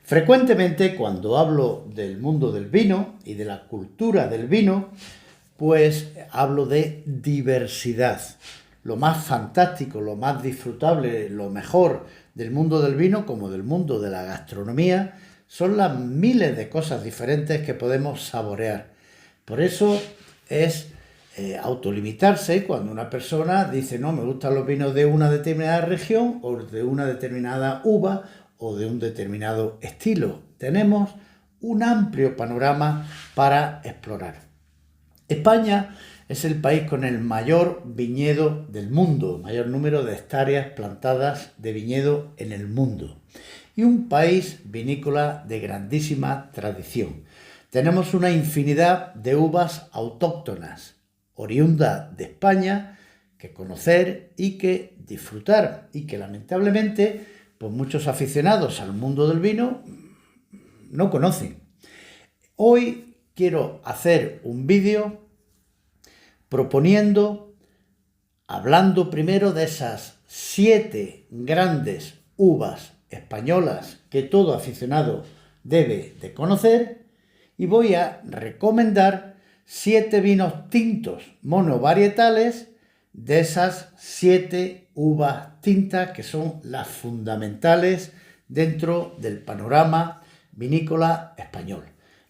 Frecuentemente, cuando hablo del mundo del vino y de la cultura del vino, pues hablo de diversidad. Lo más fantástico, lo más disfrutable, lo mejor del mundo del vino, como del mundo de la gastronomía, son las miles de cosas diferentes que podemos saborear. Por eso es autolimitarse cuando una persona dice: no, me gustan los vinos de una determinada región o de una determinada uva o de un determinado estilo. Tenemos un amplio panorama para explorar. España es el país con el mayor viñedo del mundo, mayor número de hectáreas plantadas de viñedo en el mundo, y un país vinícola de grandísima tradición. Tenemos una infinidad de uvas autóctonas, oriundas de España, que conocer y que disfrutar, y que lamentablemente pues muchos aficionados al mundo del vino no conocen. Hoy quiero hacer un vídeo hablando primero de esas 7 grandes uvas españolas que todo aficionado debe de conocer, y voy a recomendar 7 vinos tintos monovarietales de esas 7 uvas tintas que son las fundamentales dentro del panorama vinícola español.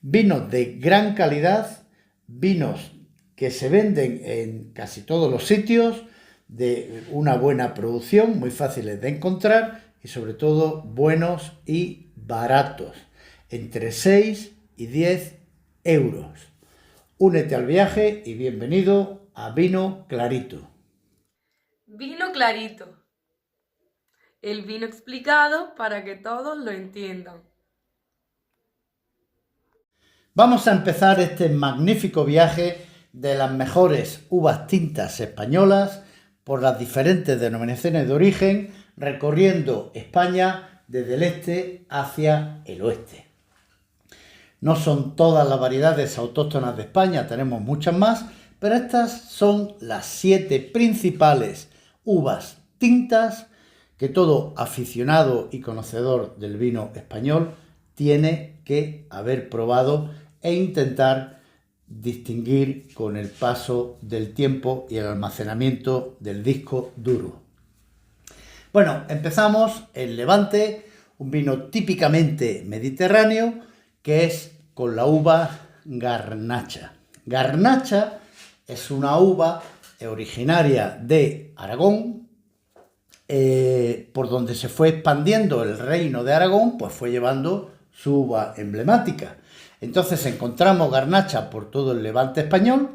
Vinos de gran calidad, vinos que se venden en casi todos los sitios, de una buena producción, muy fáciles de encontrar y sobre todo buenos y baratos, entre 6 y 10 euros. Únete al viaje y bienvenido a Vino Clarito. Vino Clarito. El vino explicado para que todos lo entiendan. Vamos a empezar este magnífico viaje de las mejores uvas tintas españolas por las diferentes denominaciones de origen, recorriendo España desde el este hacia el oeste. No son todas las variedades autóctonas de España, tenemos muchas más, pero estas son las 7 principales uvas tintas que todo aficionado y conocedor del vino español tiene que haber probado e intentar distinguir con el paso del tiempo y el almacenamiento del disco duro. Bueno, empezamos en Levante, un vino típicamente mediterráneo, que es con la uva Garnacha. Garnacha es una uva originaria de Aragón, por donde se fue expandiendo el reino de Aragón, pues fue llevando su uva emblemática. Entonces encontramos Garnacha por todo el Levante español,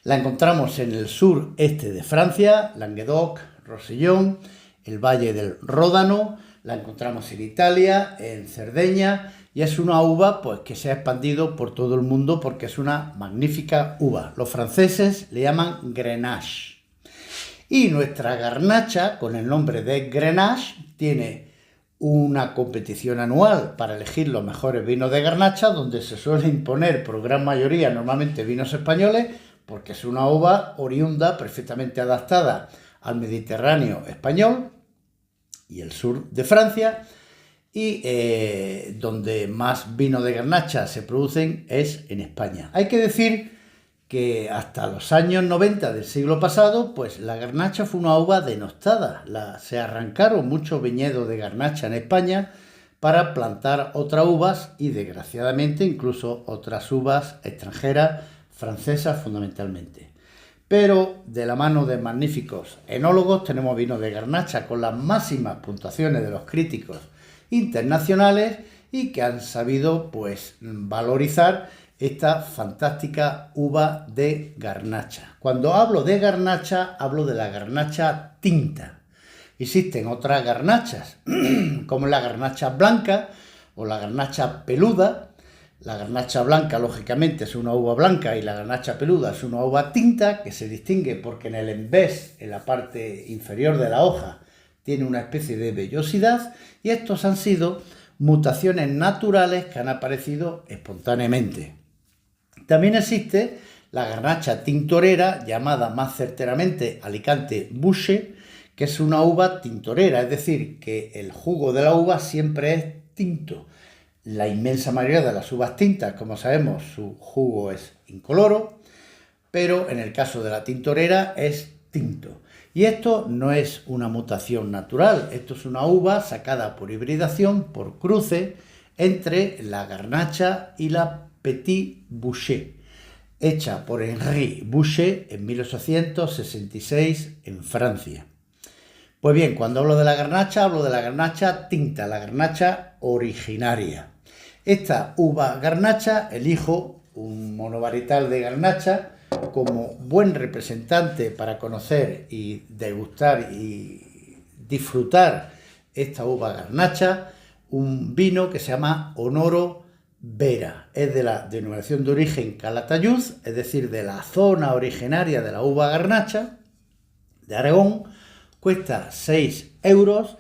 la encontramos en el sureste de Francia, Languedoc, Rosellón, el Valle del Ródano, la encontramos en Italia, en Cerdeña, y es una uva pues, que se ha expandido por todo el mundo porque es una magnífica uva. Los franceses le llaman Grenache. Y nuestra Garnacha, con el nombre de Grenache, tiene una competición anual para elegir los mejores vinos de Garnacha, donde se suele imponer por gran mayoría normalmente vinos españoles, porque es una uva oriunda, perfectamente adaptada al Mediterráneo español y el sur de Francia, y donde más vino de Garnacha se producen es en España. Hay que decir que hasta los años 90 del siglo pasado, pues la Garnacha fue una uva denostada. Se arrancaron muchos viñedos de Garnacha en España para plantar otras uvas y desgraciadamente incluso otras uvas extranjeras, francesas fundamentalmente. Pero de la mano de magníficos enólogos tenemos vinos de Garnacha con las máximas puntuaciones de los críticos internacionales y que han sabido pues valorizar esta fantástica uva de Garnacha. Cuando hablo de Garnacha, hablo de la Garnacha tinta. Existen otras garnachas, como la Garnacha blanca o la Garnacha peluda. La Garnacha blanca, lógicamente, es una uva blanca y la Garnacha peluda es una uva tinta que se distingue porque en el envés, en la parte inferior de la hoja, tiene una especie de vellosidad y estos han sido mutaciones naturales que han aparecido espontáneamente. También existe la Garnacha tintorera, llamada más certeramente Alicante Bouschet, que es una uva tintorera, es decir, que el jugo de la uva siempre es tinto. La inmensa mayoría de las uvas tintas, como sabemos, su jugo es incoloro, pero en el caso de la tintorera es tinto. Y esto no es una mutación natural, esto es una uva sacada por hibridación, por cruce, entre la Garnacha y la Petit Bouschet, hecha por Henri Bouschet en 1866 en Francia. Pues bien, cuando hablo de la Garnacha tinta, la Garnacha originaria. Esta uva Garnacha elijo un monovarietal de Garnacha como buen representante para conocer y degustar y disfrutar esta uva Garnacha, un vino que se llama Honoro Vera. Es de la denominación de origen Calatayud, es decir, de la zona originaria de la uva Garnacha de Aragón. Cuesta 6 euros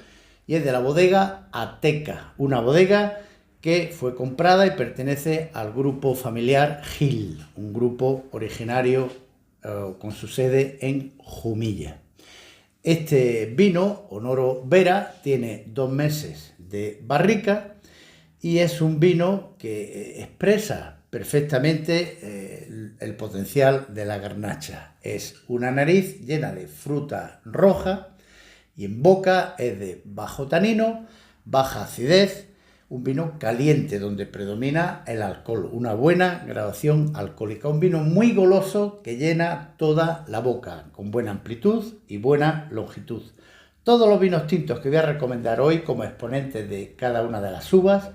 y es de la bodega Ateca, una bodega que fue comprada y pertenece al grupo familiar Gil, un grupo originario con su sede en Jumilla. Este vino, Honoro Vera, tiene 2 meses de barrica y es un vino que expresa perfectamente el potencial de la Garnacha. Es una nariz llena de fruta roja y en boca es de bajo tanino, baja acidez, un vino caliente donde predomina el alcohol, una buena graduación alcohólica, un vino muy goloso que llena toda la boca, con buena amplitud y buena longitud. Todos los vinos tintos que voy a recomendar hoy como exponentes de cada una de las uvas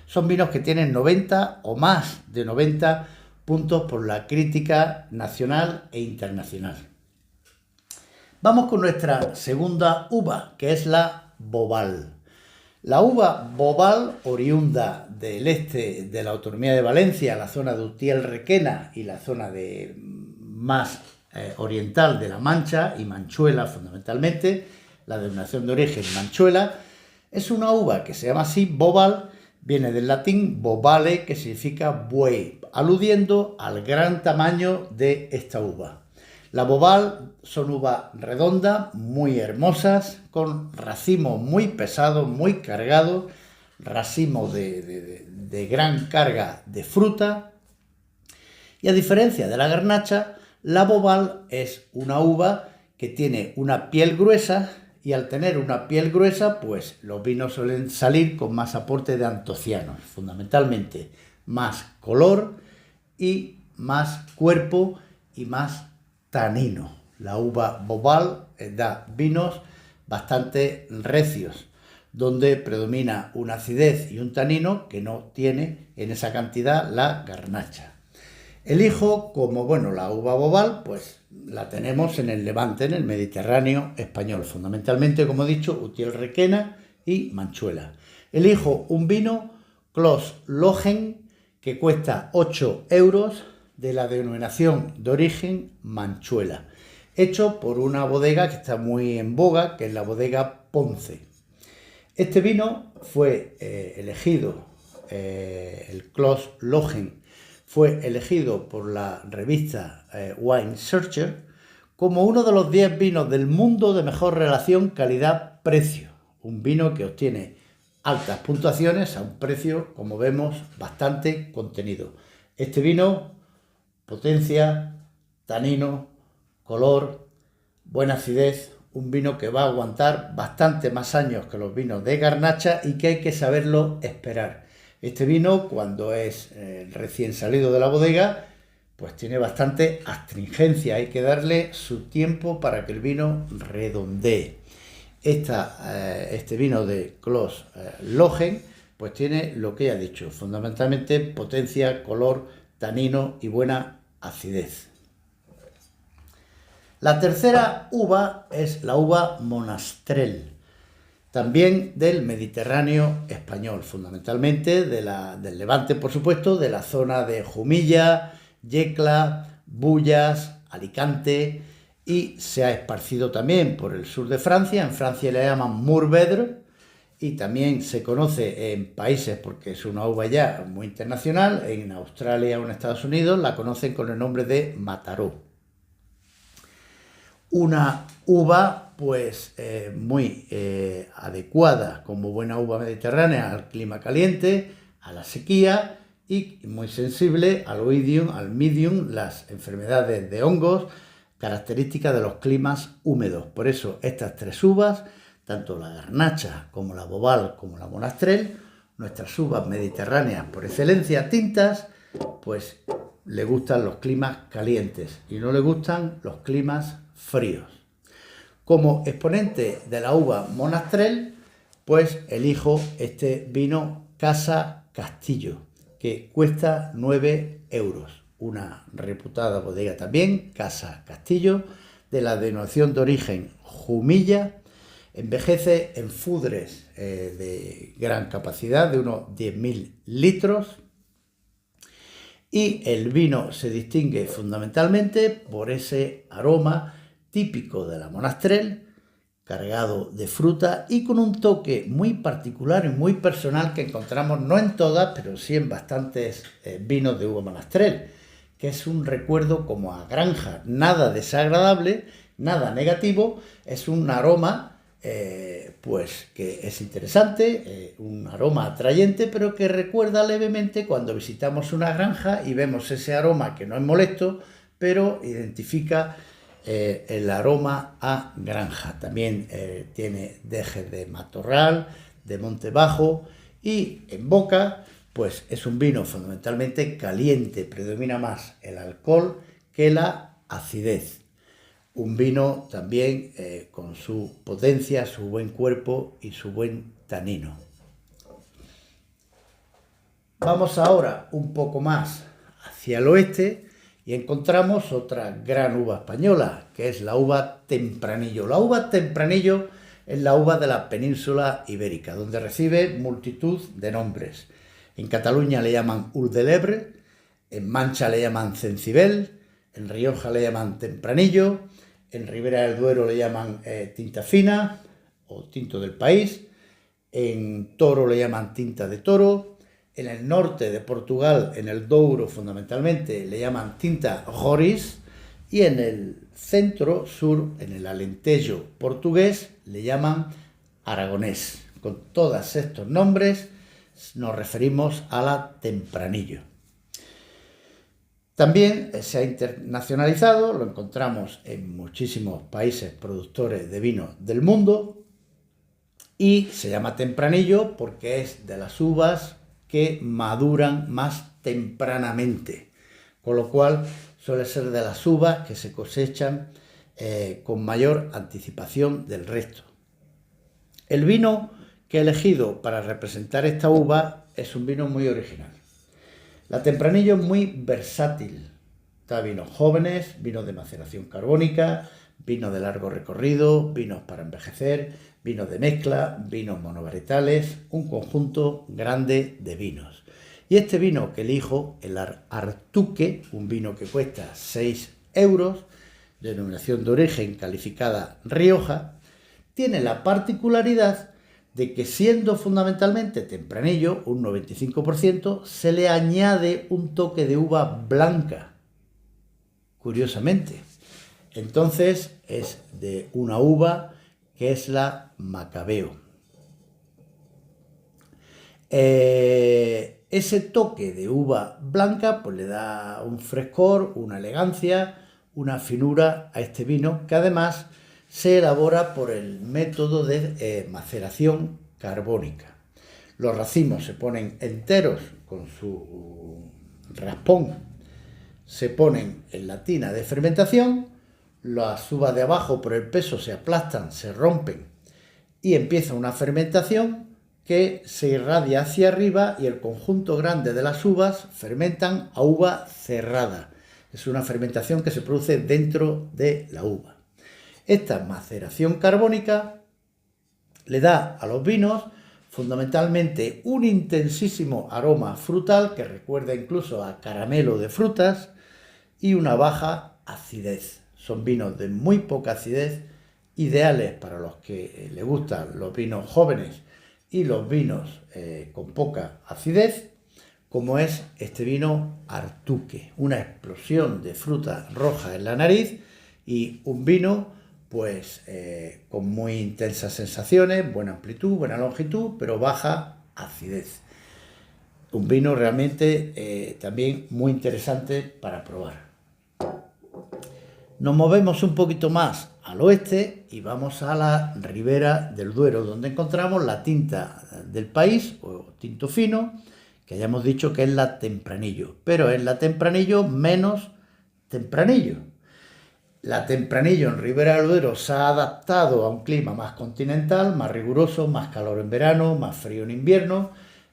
son vinos que tienen 90 o más de 90 puntos por la crítica nacional e internacional. Vamos con nuestra segunda uva, que es la Bobal. La uva Bobal, oriunda del este de la autonomía de Valencia, la zona de Utiel-Requena y la zona más oriental de La Mancha y Manchuela fundamentalmente, la denominación de origen Manchuela, es una uva que se llama así Bobal, viene del latín bobale, que significa buey, aludiendo al gran tamaño de esta uva. La Bobal son uvas redondas, muy hermosas, con racimos muy pesados, muy cargados, racimos de gran carga de fruta. Y a diferencia de la Garnacha, la Bobal es una uva que tiene una piel gruesa y al tener una piel gruesa, pues los vinos suelen salir con más aporte de antocianos, fundamentalmente más color y más cuerpo y más tanino. La uva Bobal da vinos bastante recios, donde predomina una acidez y un tanino que no tiene en esa cantidad la Garnacha. Elijo como, la uva Bobal, pues la tenemos en el Levante, en el Mediterráneo español, fundamentalmente, como he dicho, Utiel-Requena y Manchuela. Elijo un vino Clos Logen que cuesta 8 euros, de la denominación de origen Manchuela, hecho por una bodega que está muy en boga, que es la bodega Ponce. Este vino fue elegido, el Clos Logen, fue elegido por la revista Wine Searcher como uno de los 10 vinos del mundo de mejor relación calidad-precio. Un vino que obtiene altas puntuaciones a un precio, como vemos, bastante contenido. Este vino, potencia, tanino, color, buena acidez, un vino que va a aguantar bastante más años que los vinos de garnacha y que hay que saberlo esperar. Este vino, cuando es recién salido de la bodega, pues tiene bastante astringencia, hay que darle su tiempo para que el vino redondee. Este vino de Clos Logen, pues tiene lo que ya he dicho, fundamentalmente potencia, color, tanino y buena acidez. La tercera uva es la uva Monastrell, también del Mediterráneo español, fundamentalmente del Levante, por supuesto, de la zona de Jumilla, Yecla, Bullas, Alicante, y se ha esparcido también por el sur de Francia. En Francia le llaman Mourvèdre y también se conoce en países, porque es una uva ya muy internacional, en Australia o en Estados Unidos la conocen con el nombre de Mataró. Una uva pues muy adecuada como buena uva mediterránea al clima caliente, a la sequía y muy sensible al oidium, las enfermedades de hongos características de los climas húmedos. Por eso estas tres uvas, tanto la garnacha como la bobal como la monastrell, nuestras uvas mediterráneas por excelencia tintas, pues le gustan los climas calientes y no le gustan los climas fríos. Como exponente de la uva monastrell, pues elijo este vino Casa Castillo, que cuesta 9 euros. Una reputada bodega también, Casa Castillo, de la denominación de origen Jumilla. Envejece en fudres de gran capacidad, de unos 10.000 litros. Y el vino se distingue fundamentalmente por ese aroma típico de la monastrell, cargado de fruta y con un toque muy particular y muy personal que encontramos no en todas, pero sí en bastantes vinos de uva monastrell, que es un recuerdo como a granja, nada desagradable, nada negativo, es un aroma pues que es interesante, un aroma atrayente, pero que recuerda levemente cuando visitamos una granja y vemos ese aroma que no es molesto, pero identifica el aroma a granja. También tiene dejes de matorral, de monte bajo, y en boca pues es un vino fundamentalmente caliente, predomina más el alcohol que la acidez. Un vino también con su potencia, su buen cuerpo y su buen tanino. Vamos ahora un poco más hacia el oeste y encontramos otra gran uva española, que es la uva Tempranillo. La uva Tempranillo es la uva de la península ibérica, donde recibe multitud de nombres. En Cataluña le llaman Ul de Lebre, en Mancha le llaman Cencibel, en Rioja le llaman Tempranillo, en Ribera del Duero le llaman Tinta Fina o Tinto del País, en Toro le llaman Tinta de Toro, en el norte de Portugal, en el Douro fundamentalmente, le llaman Tinta Roriz, y en el centro-sur, en el Alentejo portugués, le llaman Aragonés. Con todos estos nombres nos referimos a la Tempranillo. También se ha internacionalizado, lo encontramos en muchísimos países productores de vino del mundo, y se llama Tempranillo porque es de las uvas que maduran más tempranamente, con lo cual suele ser de las uvas que se cosechan con mayor anticipación del resto. El vino que he elegido para representar esta uva es un vino muy original. La Tempranillo es muy versátil. Da vinos jóvenes, vinos de maceración carbónica, vinos de largo recorrido, vinos para envejecer, vinos de mezcla, vinos monovarietales, un conjunto grande de vinos. Y este vino que elijo, el Artuque, un vino que cuesta 6 euros, denominación de origen calificada Rioja, tiene la particularidad de que, siendo fundamentalmente tempranillo, un 95%, se le añade un toque de uva blanca, curiosamente. Entonces es de una uva que es la Macabeo. Ese toque de uva blanca pues le da un frescor, una elegancia, una finura a este vino, que además se elabora por el método de maceración carbónica. Los racimos se ponen enteros con su raspón, se ponen en la tina de fermentación, las uvas de abajo por el peso se aplastan, se rompen y empieza una fermentación que se irradia hacia arriba y el conjunto grande de las uvas fermentan a uva cerrada. Es una fermentación que se produce dentro de la uva. Esta maceración carbónica le da a los vinos fundamentalmente un intensísimo aroma frutal que recuerda incluso a caramelo de frutas y una baja acidez. Son vinos de muy poca acidez, ideales para los que les gustan los vinos jóvenes y los vinos con poca acidez, como es este vino Artuque, una explosión de fruta roja en la nariz y un vino pues con muy intensas sensaciones, buena amplitud, buena longitud, pero baja acidez. Un vino realmente también muy interesante para probar. Nos movemos un poquito más al oeste y vamos a la ribera del Duero, donde encontramos la tinta del país, o tinto fino, que ya hemos dicho que es la Tempranillo, pero es la Tempranillo menos Tempranillo. La Tempranillo en Ribera del Duero se ha adaptado a un clima más continental, más riguroso, más calor en verano, más frío en invierno,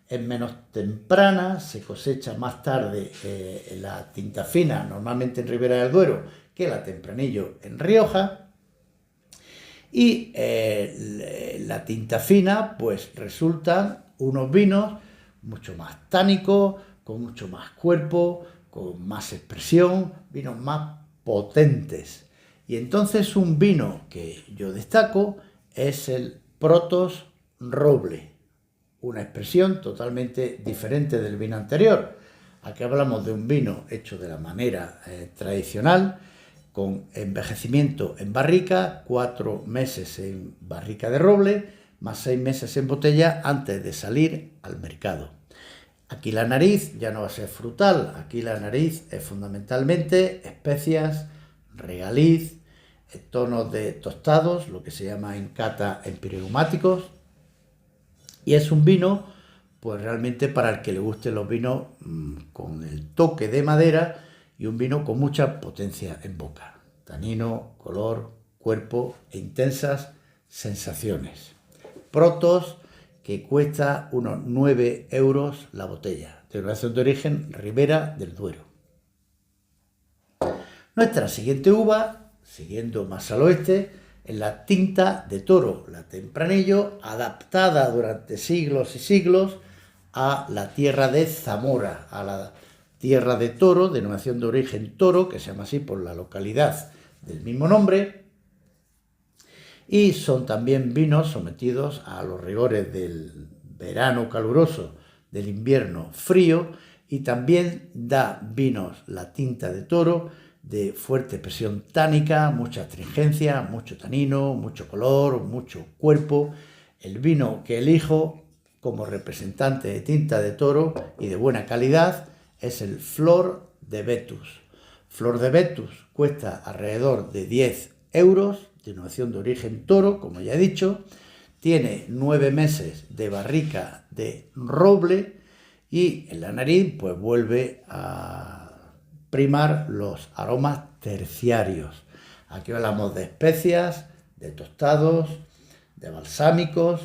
es menos temprana, se cosecha más tarde la tinta fina, normalmente en Ribera del Duero, que la Tempranillo en Rioja. Y la tinta fina, pues resultan unos vinos mucho más tánicos, con mucho más cuerpo, con más expresión, vinos más potentes. Y entonces un vino que yo destaco es el Protos Roble, una expresión totalmente diferente del vino anterior. Aquí hablamos de un vino hecho de la manera tradicional, con envejecimiento en barrica, 4 meses en barrica de roble, más 6 meses en botella antes de salir al mercado. Aquí la nariz ya no va a ser frutal, aquí la nariz es fundamentalmente especias, regaliz, tonos de tostados, lo que se llama en cata empireumáticos, y es un vino pues realmente para el que le gusten los vinos con el toque de madera y un vino con mucha potencia en boca, tanino, color, cuerpo e intensas sensaciones. Protos, que cuesta unos 9 euros la botella, denominación de origen Ribera del Duero. Nuestra siguiente uva, siguiendo más al oeste, es la tinta de toro, la Tempranillo, adaptada durante siglos y siglos a la tierra de Zamora, a la tierra de Toro, denominación de origen Toro, que se llama así por la localidad del mismo nombre, y son también vinos sometidos a los rigores del verano caluroso, del invierno frío, y también da vinos la tinta de Toro de fuerte presión tánica, mucha astringencia, mucho tanino, mucho color, mucho cuerpo. El vino que elijo como representante de tinta de Toro y de buena calidad es el Flor de Betus. Flor de Betus cuesta alrededor de 10 euros, denominación de origen Toro, como ya he dicho, tiene 9 meses de barrica de roble y en la nariz pues vuelve a primar los aromas terciarios. Aquí hablamos de especias, de tostados, de balsámicos,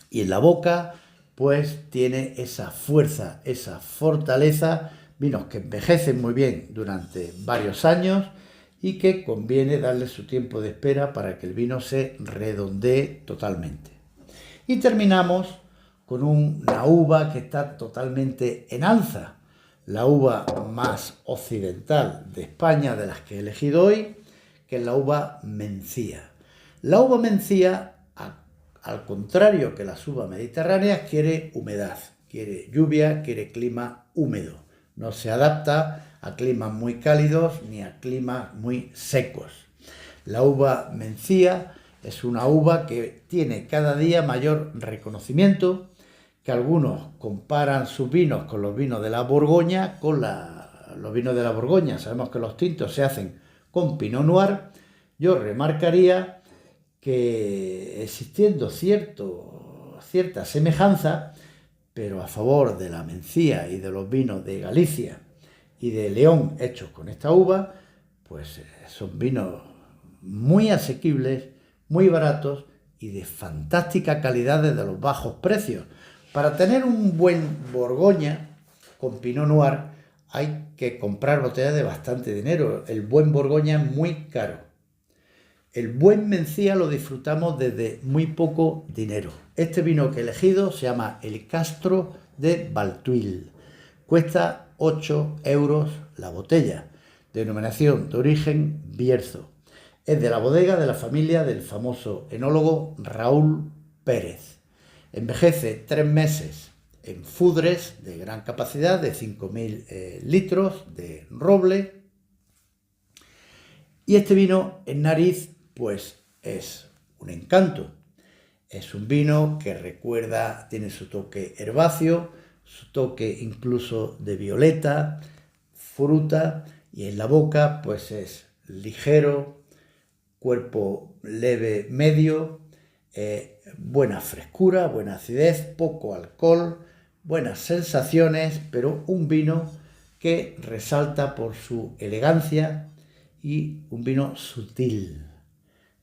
y en la boca pues tiene esa fuerza, esa fortaleza, vinos que envejecen muy bien durante varios años y que conviene darle su tiempo de espera para que el vino se redondee totalmente. Y terminamos con una uva que está totalmente en alza, la uva más occidental de España de las que he elegido hoy, que es la uva Mencía. La uva Mencía, al contrario que las uvas mediterráneas, quiere humedad, quiere lluvia, quiere clima húmedo. No se adapta a climas muy cálidos ni a climas muy secos. La uva Mencía es una uva que tiene cada día mayor reconocimiento, que algunos comparan sus vinos con los vinos de la Borgoña, los vinos de la Borgoña. Sabemos que los tintos se hacen con Pinot Noir. Yo remarcaría que existiendo cierta semejanza, pero a favor de la Mencía y de los vinos de Galicia y de León hechos con esta uva, pues son vinos muy asequibles, muy baratos y de fantástica calidad desde los bajos precios. Para tener un buen Borgoña con Pinot Noir hay que comprar botellas de bastante dinero. El buen Borgoña es muy caro. El buen Mencía lo disfrutamos desde muy poco dinero. Este vino que he elegido se llama El Castro de Valtuil. Cuesta 8 euros la botella. Denominación de origen Bierzo. Es de la bodega de la familia del famoso enólogo Raúl Pérez. Envejece 3 meses en fudres de gran capacidad de 5.000 litros de roble. Y este vino en nariz pues es un encanto. Es un vino que recuerda, tiene su toque herbáceo, su toque incluso de violeta, fruta, y en la boca pues es ligero, cuerpo leve medio, buena frescura, buena acidez, poco alcohol, buenas sensaciones, pero un vino que resalta por su elegancia y un vino sutil.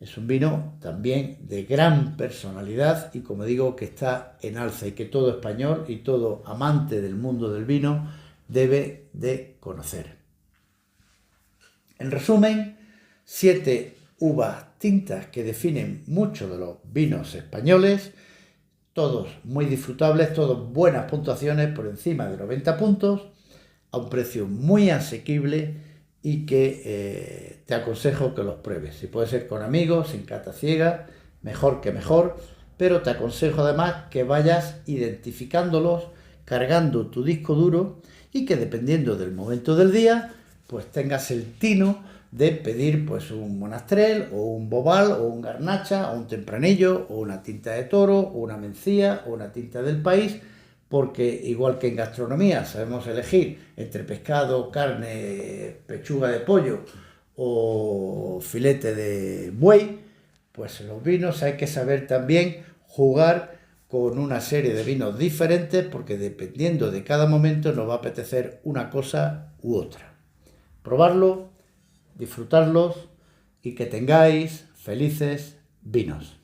Es un vino también de gran personalidad y, como digo, que está en alza y que todo español y todo amante del mundo del vino debe de conocer. En resumen, 7 uvas tintas que definen mucho de los vinos españoles, todos muy disfrutables, todos buenas puntuaciones por encima de 90 puntos, a un precio muy asequible y que te aconsejo que los pruebes. Si puede ser con amigos, sin cata ciega, mejor que mejor, pero te aconsejo además que vayas identificándolos, cargando tu disco duro y que dependiendo del momento del día, pues tengas el tino de pedir pues un Monastrell o un Bobal o un Garnacha o un Tempranillo o una tinta de toro o una Mencía o una tinta del país, porque igual que en gastronomía sabemos elegir entre pescado, carne, pechuga de pollo o filete de buey, pues en los vinos hay que saber también jugar con una serie de vinos diferentes, porque dependiendo de cada momento nos va a apetecer una cosa u otra. Probarlo, disfrutarlos y que tengáis felices vinos.